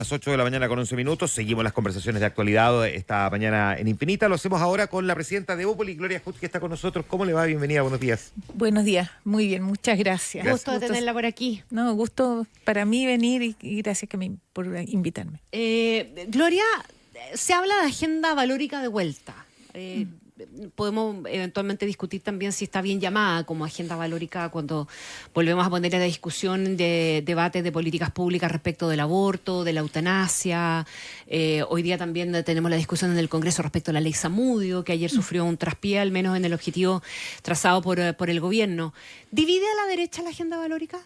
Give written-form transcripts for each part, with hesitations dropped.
Las 8 de la mañana con 11 minutos, seguimos las conversaciones de actualidad esta mañana en Infinita. Lo hacemos ahora con la presidenta de Evópolis, Gloria Hood, que está con nosotros. ¿Cómo le va? Bienvenida, buenos días. Buenos días, muy bien, muchas gracias. Gusto de tenerla por aquí. No, gusto para mí venir y gracias por invitarme. Gloria, se habla de agenda valórica de vuelta. Podemos eventualmente discutir también si está bien llamada como agenda valórica cuando volvemos a poner en la discusión de debates de políticas públicas respecto del aborto, de la eutanasia. Hoy día también tenemos la discusión en el Congreso respecto a la ley Zamudio, que ayer sufrió un traspié, al menos en el objetivo trazado por el gobierno. ¿Divide a la derecha la agenda valórica?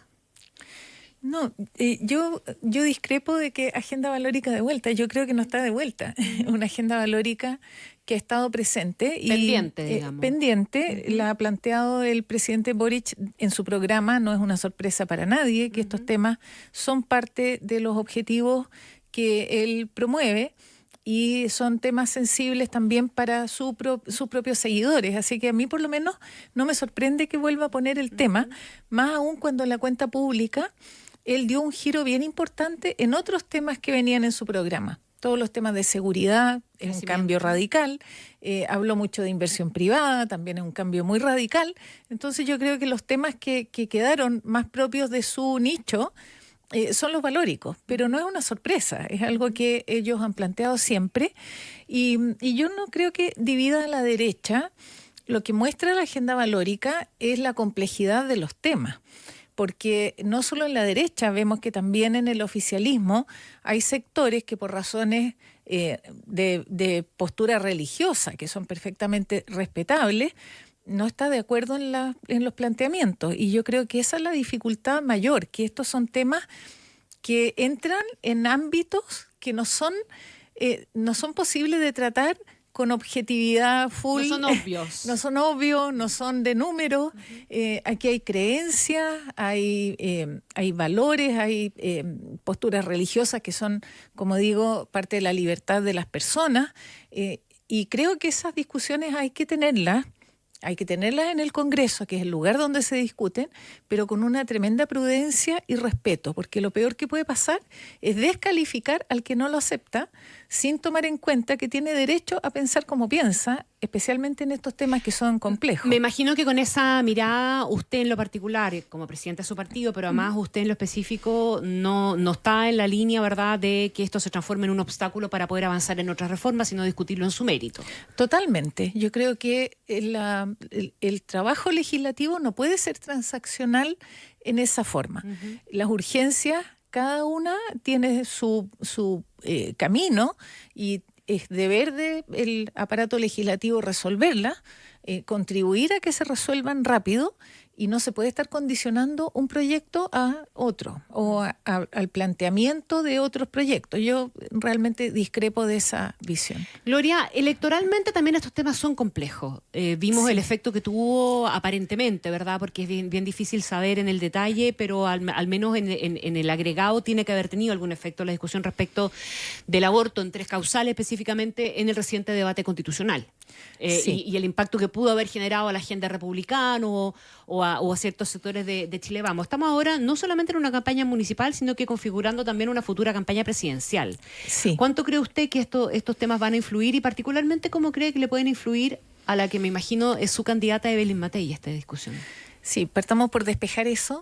No, yo discrepo de que agenda valórica de vuelta. Yo creo que no está de vuelta. Una agenda valórica que ha estado presente y pendiente, digamos. Pendiente, la ha planteado el presidente Boric en su programa. No es una sorpresa para nadie que estos temas son parte de los objetivos que él promueve y son temas sensibles también para sus propios seguidores. Así que a mí por lo menos no me sorprende que vuelva a poner el tema, más aún cuando en la cuenta pública él dio un giro bien importante en otros temas que venían en su programa. Todos los temas de seguridad, es un cambio radical. Habló mucho de inversión privada, también es un cambio muy radical. Entonces yo creo que los temas que quedaron más propios de su nicho son los valóricos, pero no es una sorpresa, es algo que ellos han planteado siempre. Y yo no creo que divida a la derecha. Lo que muestra la agenda valórica es la complejidad de los temas. Porque no solo en la derecha, vemos que también en el oficialismo hay sectores que por razones de postura religiosa, que son perfectamente respetables, no está de acuerdo en los planteamientos. Y yo creo que esa es la dificultad mayor, que estos son temas que entran en ámbitos que no son posibles de tratar con objetividad full. No son obvios. No son obvios, no son de números. Aquí hay creencias, hay valores, hay posturas religiosas que son, como digo, parte de la libertad de las personas. Y creo que esas discusiones hay que tenerlas. Hay que tenerlas en el Congreso, que es el lugar donde se discuten, pero con una tremenda prudencia y respeto, porque lo peor que puede pasar es descalificar al que no lo acepta sin tomar en cuenta que tiene derecho a pensar como piensa, especialmente en estos temas que son complejos. Me imagino que con esa mirada, usted en lo particular, como presidente de su partido, pero además usted en lo específico, no está en la línea, ¿verdad?, de que esto se transforme en un obstáculo para poder avanzar en otras reformas, sino discutirlo en su mérito. Totalmente. Yo creo que el trabajo legislativo no puede ser transaccional en esa forma. Las urgencias, cada una tiene su camino y es deber del aparato legislativo resolverla, contribuir a que se resuelvan rápido, y no se puede estar condicionando un proyecto a otro o al planteamiento de otros proyectos. Yo realmente discrepo de esa visión. Gloria, electoralmente también estos temas son complejos. Vimos el efecto que tuvo aparentemente, ¿verdad? Porque es bien difícil saber en el detalle, pero al menos en el agregado tiene que haber tenido algún efecto la discusión respecto del aborto en 3 causales, específicamente en el reciente debate constitucional. Y el impacto que pudo haber generado a la agenda republicana o a ciertos sectores de Chile Vamos. Estamos ahora no solamente en una campaña municipal, sino que configurando también una futura campaña presidencial. Sí. ¿Cuánto cree usted que estos temas van a influir y particularmente cómo cree que le pueden influir a la que me imagino es su candidata Evelyn Matei a esta discusión? Sí, partamos por despejar eso.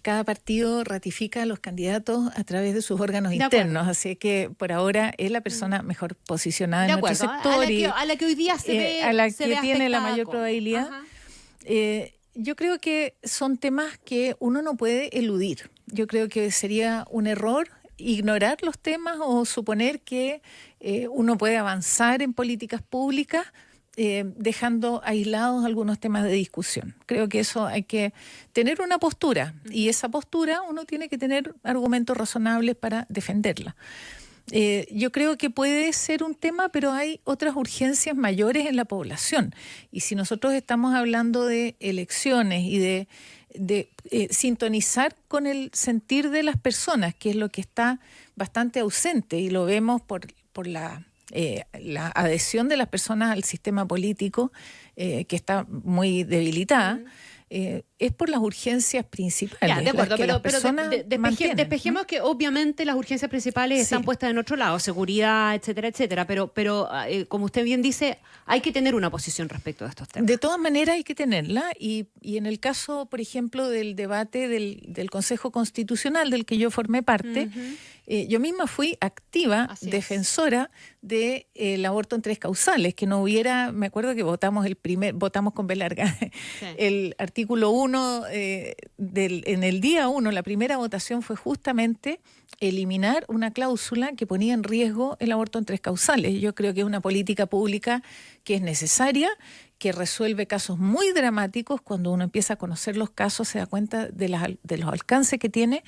Cada partido ratifica a los candidatos a través de sus órganos internos, así que por ahora es la persona mejor posicionada en nuestro sector. A la que hoy día se ve a la se que ve tiene la afectada mayor probabilidad. Yo creo que son temas que uno no puede eludir. Yo creo que sería un error ignorar los temas o suponer que uno puede avanzar en políticas públicas dejando aislados algunos temas de discusión. Creo que eso hay que tener una postura, y esa postura uno tiene que tener argumentos razonables para defenderla. Yo creo que puede ser un tema, pero hay otras urgencias mayores en la población. Y si nosotros estamos hablando de elecciones y de sintonizar con el sentir de las personas, que es lo que está bastante ausente, y lo vemos por la adhesión de las personas al sistema político, que está muy debilitada, es por las urgencias principales. Ya, de acuerdo, las que las personas mantienen. despejemos que obviamente las urgencias principales están puestas en otro lado, seguridad, etcétera, etcétera, pero como usted bien dice, hay que tener una posición respecto de estos temas. De todas maneras hay que tenerla y en el caso, por ejemplo, del debate del Consejo Constitucional del que yo formé parte, yo misma fui activa defensora del aborto en 3 causales, que no hubiera, me acuerdo que votamos con B larga, el artículo 1 en el día 1, la primera votación fue justamente eliminar una cláusula que ponía en riesgo el aborto en 3 causales. Yo creo que es una política pública que es necesaria, que resuelve casos muy dramáticos. Cuando uno empieza a conocer los casos se da cuenta de los alcances que tiene,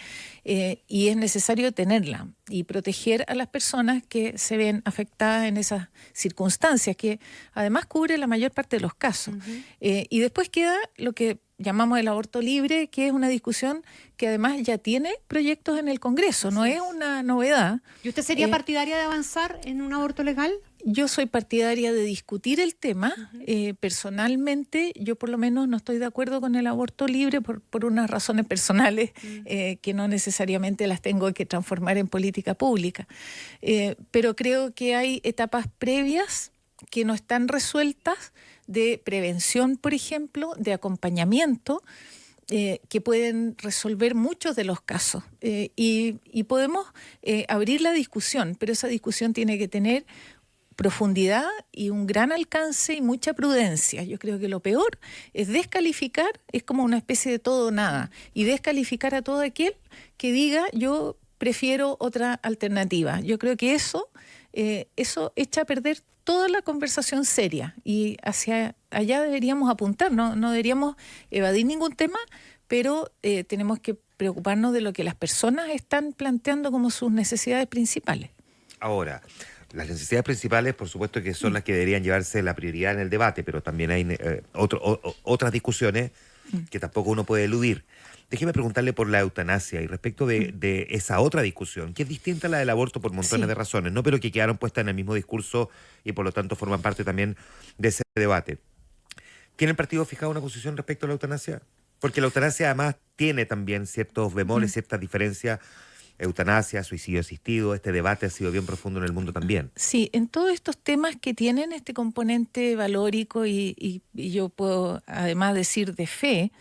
y es necesario tenerla y proteger a las personas que se ven afectadas en esas circunstancias, que además cubre la mayor parte de los casos. Y después queda lo que llamamos el aborto libre, que es una discusión que además ya tiene proyectos en el Congreso, no es una novedad. ¿Y usted sería partidaria de avanzar en un aborto legal? Yo soy partidaria de discutir el tema. Personalmente, yo por lo menos no estoy de acuerdo con el aborto libre por unas razones personales que no necesariamente las tengo que transformar en política pública. Pero creo que hay etapas previas que no están resueltas, de prevención, por ejemplo, de acompañamiento, que pueden resolver muchos de los casos. Y podemos abrir la discusión, pero esa discusión tiene que tener profundidad y un gran alcance y mucha prudencia. Yo creo que lo peor es descalificar, es como una especie de todo o nada, y descalificar a todo aquel que diga yo prefiero otra alternativa. Yo creo que eso echa a perder toda la conversación seria, y hacia allá deberíamos apuntar, no deberíamos evadir ningún tema, pero tenemos que preocuparnos de lo que las personas están planteando como sus necesidades principales. Ahora, las necesidades principales, por supuesto que son las que deberían llevarse la prioridad en el debate, pero también hay otras discusiones que tampoco uno puede eludir. Déjeme preguntarle por la eutanasia y respecto de esa otra discusión, que es distinta a la del aborto por montones de razones, ¿no? Pero que quedaron puestas en el mismo discurso y por lo tanto forman parte también de ese debate. ¿Tiene el partido fijado una posición respecto a la eutanasia? Porque la eutanasia además tiene también ciertos bemoles, ciertas diferencias. Eutanasia, suicidio asistido, este debate ha sido bien profundo en el mundo también. Sí, en todos estos temas que tienen este componente valórico y yo puedo además decir de fe,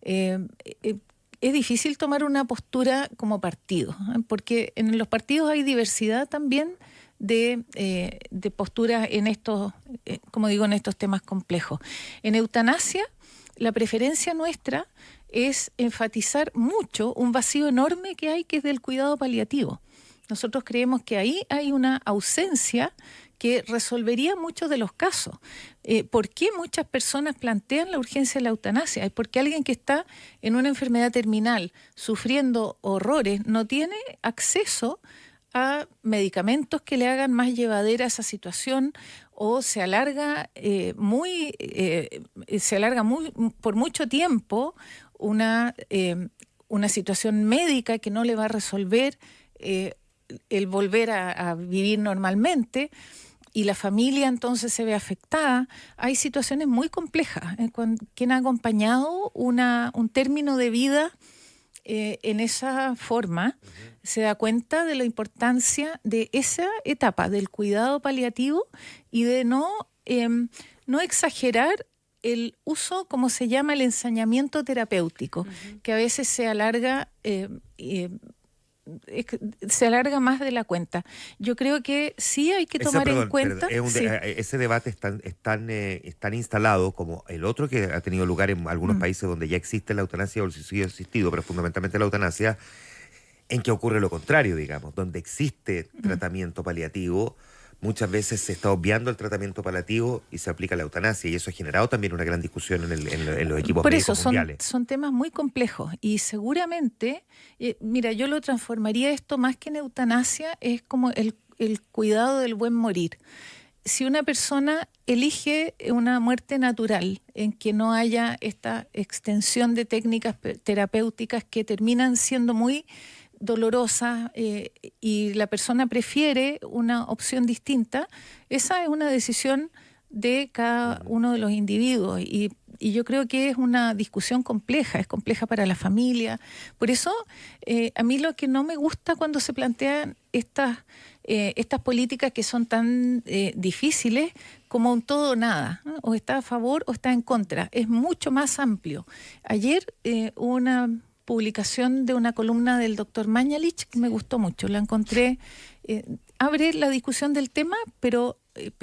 es difícil tomar una postura como partido, porque en los partidos hay diversidad también de posturas en estos, como digo, en estos temas complejos. En eutanasia, la preferencia nuestra es enfatizar mucho un vacío enorme que hay, que es del cuidado paliativo. Nosotros creemos que ahí hay una ausencia que resolvería muchos de los casos. ¿Por qué muchas personas plantean la urgencia de la eutanasia? Es porque alguien que está en una enfermedad terminal, sufriendo horrores, no tiene acceso a medicamentos que le hagan más llevadera esa situación, o se alarga por mucho tiempo una situación médica que no le va a resolver el volver a vivir normalmente, y la familia entonces se ve afectada. Hay situaciones muy complejas. Quien ha acompañado un término de vida en esa forma se da cuenta de la importancia de esa etapa del cuidado paliativo y de no exagerar el uso, como se llama, el ensañamiento terapéutico, que a veces se alarga más de la cuenta. Yo creo que sí hay que tomar en cuenta... Ese debate es tan instalado como el otro que ha tenido lugar en algunos países donde ya existe la eutanasia o el suicidio asistido, pero fundamentalmente la eutanasia, en que ocurre lo contrario, digamos, donde existe tratamiento paliativo. Muchas veces se está obviando el tratamiento paliativo y se aplica la eutanasia, y eso ha generado también una gran discusión en los equipos médicos mundiales. Por eso son temas muy complejos, y seguramente, mira, yo lo transformaría esto más que en eutanasia, es como el cuidado del buen morir. Si una persona elige una muerte natural, en que no haya esta extensión de técnicas terapéuticas que terminan siendo muy dolorosa, y la persona prefiere una opción distinta, esa es una decisión de cada uno de los individuos, y y yo creo que es una discusión compleja, es compleja para la familia. Por eso, a mí lo que no me gusta cuando se plantean estas políticas que son tan difíciles como un todo o nada, ¿no? O está a favor o está en contra. Es mucho más amplio. Ayer hubo una publicación de una columna del doctor Mañalich que me gustó mucho. La encontré, abre la discusión del tema, pero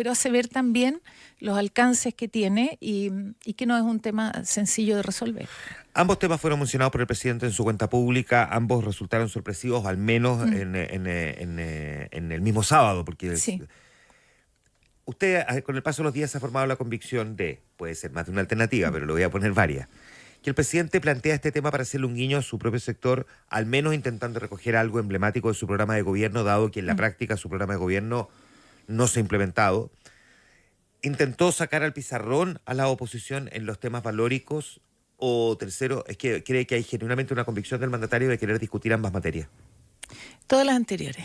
hace ver también los alcances que tiene y que no es un tema sencillo de resolver. Ambos temas fueron mencionados por el presidente en su cuenta pública, ambos resultaron sorpresivos, al menos en el mismo sábado, porque Sí. usted con el paso de los días ha formado la convicción de, puede ser más de una alternativa, pero le voy a poner varias, que el presidente plantea este tema para hacerle un guiño a su propio sector, al menos intentando recoger algo emblemático de su programa de gobierno, dado que en la práctica su programa de gobierno no se ha implementado. Intentó sacar al pizarrón a la oposición en los temas valóricos, o tercero, es que cree que hay genuinamente una convicción del mandatario de querer discutir ambas materias. Todas las anteriores.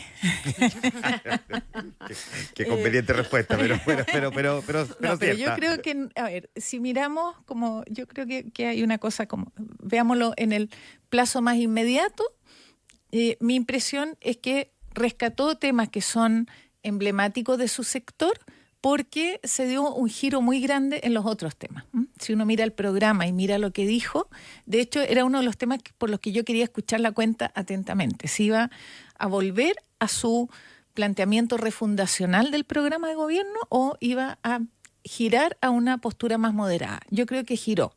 Qué conveniente respuesta, pero No, pero cierta. yo creo que, a ver, si miramos como, yo creo que hay una cosa como, veámoslo en el plazo más inmediato, mi impresión es que rescató temas que son emblemáticos de su sector porque se dio un giro muy grande en los otros temas. Si uno mira el programa y mira lo que dijo, de hecho era uno de los temas por los que yo quería escuchar la cuenta atentamente. Si iba a volver a su planteamiento refundacional del programa de gobierno o iba a girar a una postura más moderada. Yo creo que giró,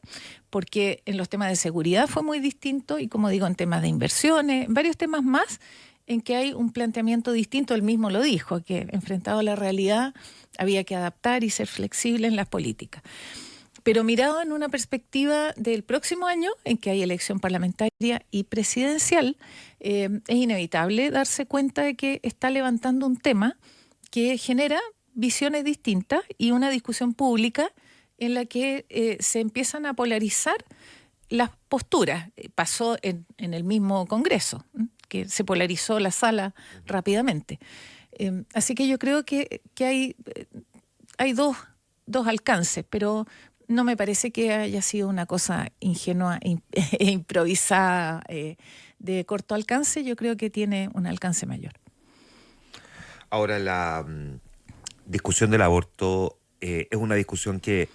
porque en los temas de seguridad fue muy distinto y, como digo, en temas de inversiones, en varios temas más en que hay un planteamiento distinto. Él mismo lo dijo, que enfrentado a la realidad había que adaptar y ser flexible en las políticas. Pero mirado en una perspectiva del próximo año, en que hay elección parlamentaria y presidencial, es inevitable darse cuenta de que está levantando un tema que genera visiones distintas y una discusión pública en la que se empiezan a polarizar las posturas. Pasó en el mismo Congreso, que se polarizó la sala rápidamente. Así que yo creo que hay dos alcances, pero no me parece que haya sido una cosa ingenua e improvisada de corto alcance. Yo creo que tiene un alcance mayor. Ahora, la discusión del aborto es una discusión que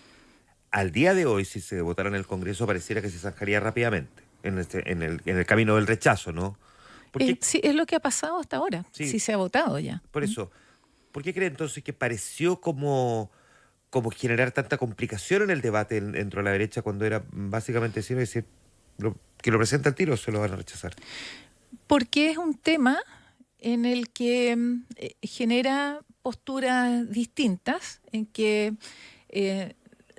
al día de hoy, si se votara en el Congreso, pareciera que se zanjaría rápidamente en el camino del rechazo, ¿no? Porque, sí, es lo que ha pasado hasta ahora. Sí. Sí se ha votado ya. por eso, ¿por qué cree entonces que pareció como generar tanta complicación en el debate dentro de la derecha cuando era básicamente decir que lo presenta al tiro, se lo van a rechazar? Porque es un tema en el que genera posturas distintas, en que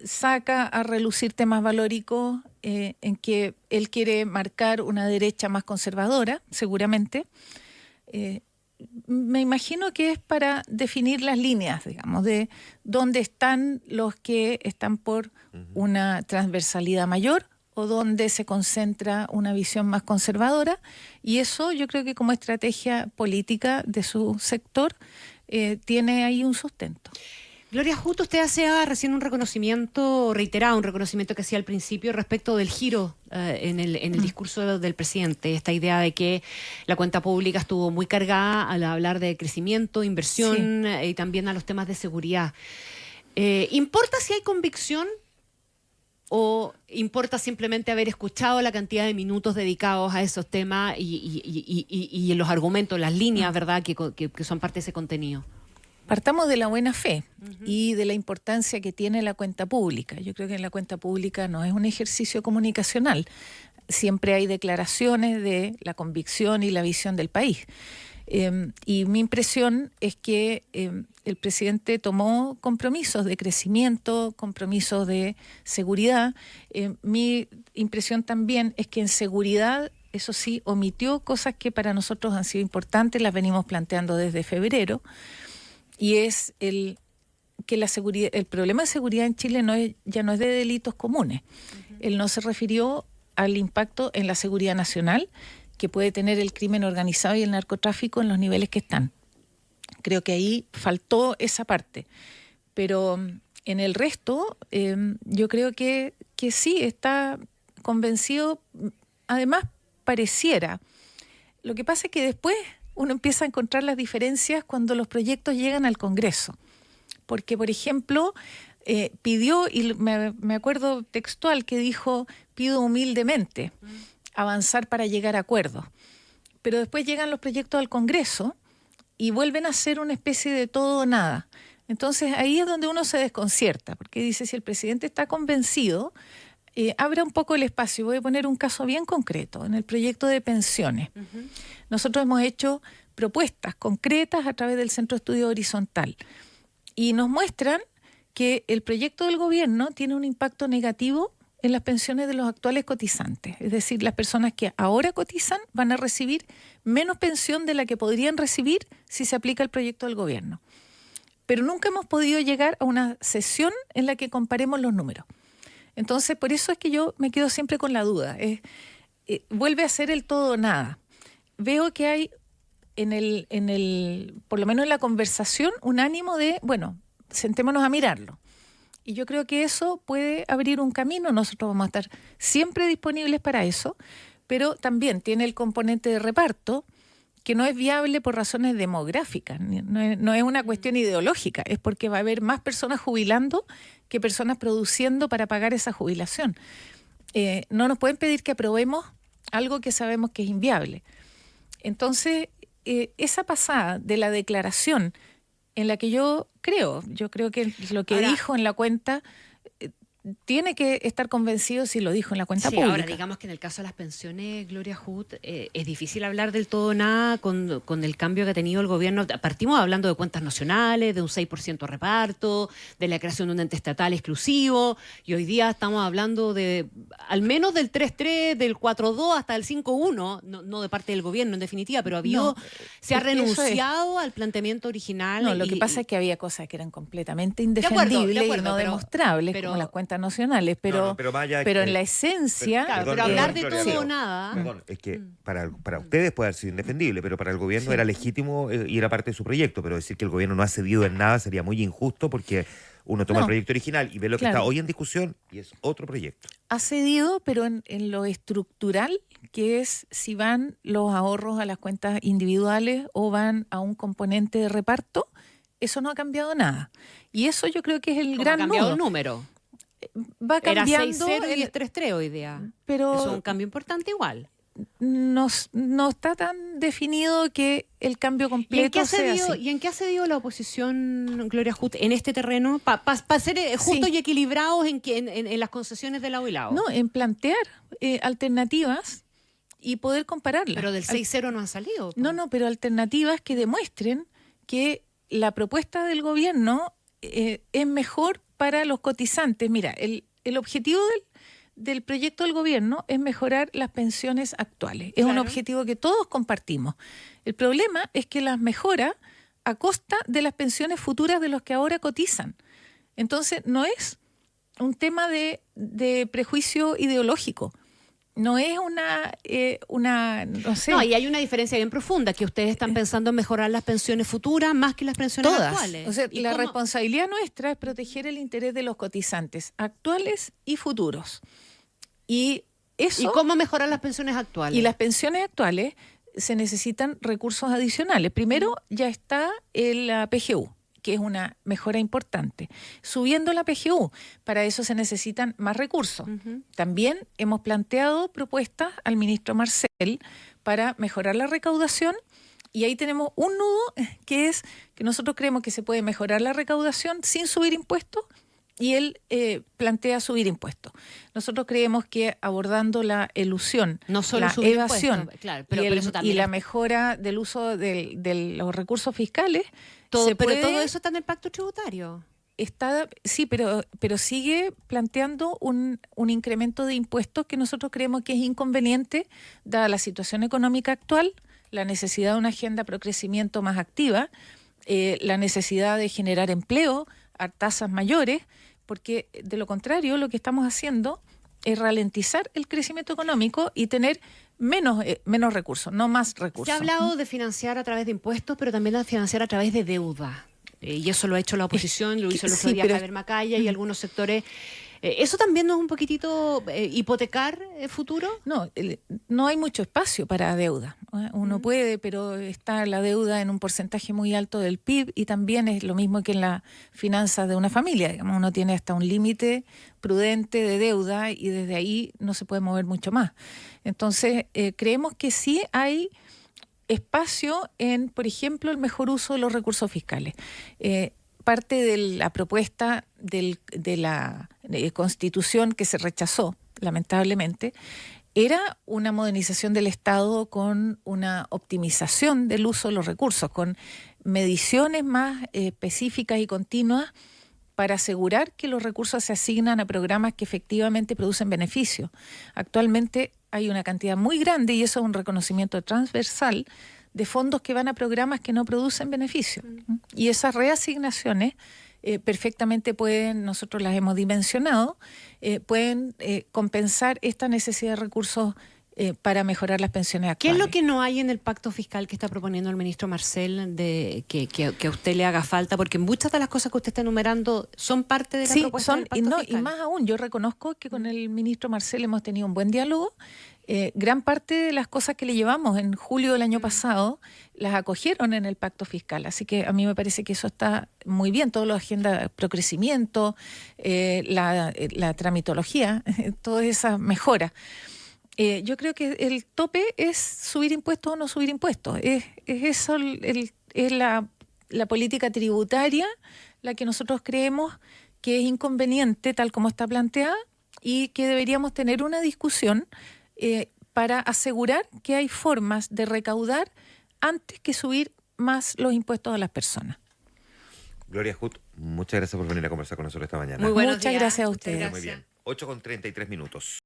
saca a relucir temas valóricos, en que él quiere marcar una derecha más conservadora, seguramente. Me imagino que es para definir las líneas, digamos, de dónde están los que están por una transversalidad mayor o dónde se concentra una visión más conservadora, y eso yo creo que como estrategia política de su sector tiene ahí un sustento. Gloria, justo usted hacía recién un reconocimiento reiterado, un reconocimiento que hacía al principio respecto del giro en el discurso del presidente, esta idea de que la cuenta pública estuvo muy cargada al hablar de crecimiento, inversión, sí, y también a los temas de seguridad. ¿Importa si hay convicción o importa simplemente haber escuchado la cantidad de minutos dedicados a esos temas y los argumentos, las líneas, ¿verdad?, que son parte de ese contenido? Partamos de la buena fe y de la importancia que tiene la cuenta pública. Yo creo que la cuenta pública no es un ejercicio comunicacional. Siempre hay declaraciones de la convicción y la visión del país. Y mi impresión es que el presidente tomó compromisos de crecimiento, compromisos de seguridad. Mi impresión también es que en seguridad, eso sí, omitió cosas que para nosotros han sido importantes, las venimos planteando desde febrero. Y es que la seguridad, el problema de seguridad en Chile ya no es de delitos comunes. Él no se refirió al impacto en la seguridad nacional que puede tener el crimen organizado y el narcotráfico en los niveles que están. Creo que ahí faltó esa parte. Pero en el resto, yo creo que que sí está convencido, además pareciera. Lo que pasa es que después uno empieza a encontrar las diferencias cuando los proyectos llegan al Congreso. Porque, por ejemplo, pidió, y me acuerdo textual que dijo, pido humildemente avanzar para llegar a acuerdos. Pero después llegan los proyectos al Congreso y vuelven a ser una especie de todo o nada. Entonces ahí es donde uno se desconcierta, porque dice, si el presidente está convencido, abra un poco el espacio. Voy a poner un caso bien concreto, en el proyecto de pensiones. Nosotros hemos hecho propuestas concretas a través del Centro de Estudio Horizontal y nos muestran que el proyecto del gobierno tiene un impacto negativo en las pensiones de los actuales cotizantes. Es decir, las personas que ahora cotizan van a recibir menos pensión de la que podrían recibir si se aplica el proyecto del gobierno. Pero nunca hemos podido llegar a una sesión en la que comparemos los números. Entonces, por eso es que yo me quedo siempre con la duda. Vuelve a ser el todo o nada. Veo que hay por lo menos en la conversación, un ánimo de, bueno, sentémonos a mirarlo. Y yo creo que eso puede abrir un camino. Nosotros vamos a estar siempre disponibles para eso, pero también tiene el componente de reparto, que no es viable por razones demográficas, no es una cuestión ideológica, es porque va a haber más personas jubilando que personas produciendo para pagar esa jubilación. No nos pueden pedir que aprobemos algo que sabemos que es inviable. Entonces, esa pasada de la declaración en la que yo creo que lo que dijo en la cuenta tiene que estar convencido si lo dijo en la cuenta pública. Ahora, digamos que en el caso de las pensiones, Gloria Hood, es difícil hablar del todo nada con el cambio que ha tenido el gobierno. Partimos hablando de cuentas nacionales, de un 6% reparto, de la creación de un ente estatal exclusivo, y hoy día estamos hablando de al menos del 3.3, del 4.2 hasta el 5.1, no de parte del gobierno en definitiva, pero se ha renunciado al planteamiento original. No, lo que pasa es que había cosas que eran completamente indefendibles y no demostrables, como las cuentas nacionales, pero en la esencia... Pero hablar de todo o nada... Perdón, es que para ustedes puede haber sido indefendible, pero para el gobierno era legítimo y era parte de su proyecto, pero decir que el gobierno no ha cedido en nada sería muy injusto porque uno toma el proyecto original y ve lo que está hoy en discusión y es otro proyecto. Ha cedido, pero en lo estructural, que es si van los ahorros a las cuentas individuales o van a un componente de reparto, eso no ha cambiado nada. Y eso yo creo que es el gran nudo. Ha cambiado nudo. el número. Va cambiando. Era 6.0 y es 3.3 hoy día. Pero es un cambio importante igual. No está tan definido que el cambio completo sea así. ¿Y en qué ha cedido la oposición, Gloria Hood, en este terreno? Para ser justos y equilibrados en las concesiones del lado y lado. No, en plantear alternativas y poder compararlas. Pero del 6.0 no han salido. No, pero alternativas que demuestren que la propuesta del gobierno es mejor para los cotizantes. Mira, el objetivo del proyecto del gobierno es mejorar las pensiones actuales. Es un objetivo que todos compartimos. El problema es que las mejora a costa de las pensiones futuras de los que ahora cotizan. Entonces, no es un tema de prejuicio ideológico. No es no sé. No, y hay una diferencia bien profunda, que ustedes están pensando en mejorar las pensiones futuras más que las pensiones actuales. O sea, la responsabilidad nuestra es proteger el interés de los cotizantes actuales y futuros. ¿Y cómo mejorar las pensiones actuales? Y las pensiones actuales se necesitan recursos adicionales. Primero ya está la PGU, que es una mejora importante. Subiendo la PGU, para eso se necesitan más recursos. También hemos planteado propuestas al ministro Marcel para mejorar la recaudación, y ahí tenemos un nudo que es que nosotros creemos que se puede mejorar la recaudación sin subir impuestos, y él plantea subir impuestos. Nosotros creemos que abordando la elusión, no solo la subir evasión impuestos, y la mejora del uso de los recursos fiscales, pero todo eso está en el pacto tributario. Sí, pero sigue planteando un incremento de impuestos que nosotros creemos que es inconveniente, dada la situación económica actual, la necesidad de una agenda pro crecimiento más activa, la necesidad de generar empleo a tasas mayores, porque de lo contrario lo que estamos haciendo es ralentizar el crecimiento económico y tener menos recursos, no más recursos. Se ha hablado de financiar a través de impuestos, pero también de financiar a través de deuda. Y eso lo ha hecho la oposición, lo hizo el otro día Javier Macaya y algunos sectores ¿Eso también no es un poquitito hipotecar el futuro? No, no hay mucho espacio para deuda. Uno puede, pero está la deuda en un porcentaje muy alto del PIB y también es lo mismo que en las finanzas de una familia. Digamos, uno tiene hasta un límite prudente de deuda y desde ahí no se puede mover mucho más. Entonces, creemos que sí hay espacio en, por ejemplo, el mejor uso de los recursos fiscales. Parte de la propuesta de la Constitución que se rechazó, lamentablemente, era una modernización del Estado con una optimización del uso de los recursos, con mediciones más específicas y continuas para asegurar que los recursos se asignan a programas que efectivamente producen beneficios. Actualmente hay una cantidad muy grande, y eso es un reconocimiento transversal, de fondos que van a programas que no producen beneficios. Y esas reasignaciones perfectamente pueden, nosotros las hemos dimensionado, pueden compensar esta necesidad de recursos para mejorar las pensiones ¿Qué actuales. es lo que no hay en el pacto fiscal que está proponiendo el ministro Marcel que a usted le haga falta? Porque muchas de las cosas que usted está enumerando son parte de la propuesta del pacto fiscal. Y más aún, yo reconozco que con el ministro Marcel hemos tenido un buen diálogo. Gran parte de las cosas que le llevamos en julio del año pasado las acogieron en el pacto fiscal, así que a mí me parece que eso está muy bien, toda la agenda pro crecimiento, la tramitología, todas esas mejoras. Yo creo que el tope es subir impuestos o no subir impuestos, es eso, es la política tributaria la que nosotros creemos que es inconveniente tal como está planteada y que deberíamos tener una discusión para asegurar que hay formas de recaudar antes que subir más los impuestos a las personas. Gloria Hood, muchas gracias por venir a conversar con nosotros esta mañana. Muy buenos Muchas días. gracias a Muchas ustedes. gracias. Muy bien. 8:33 minutos.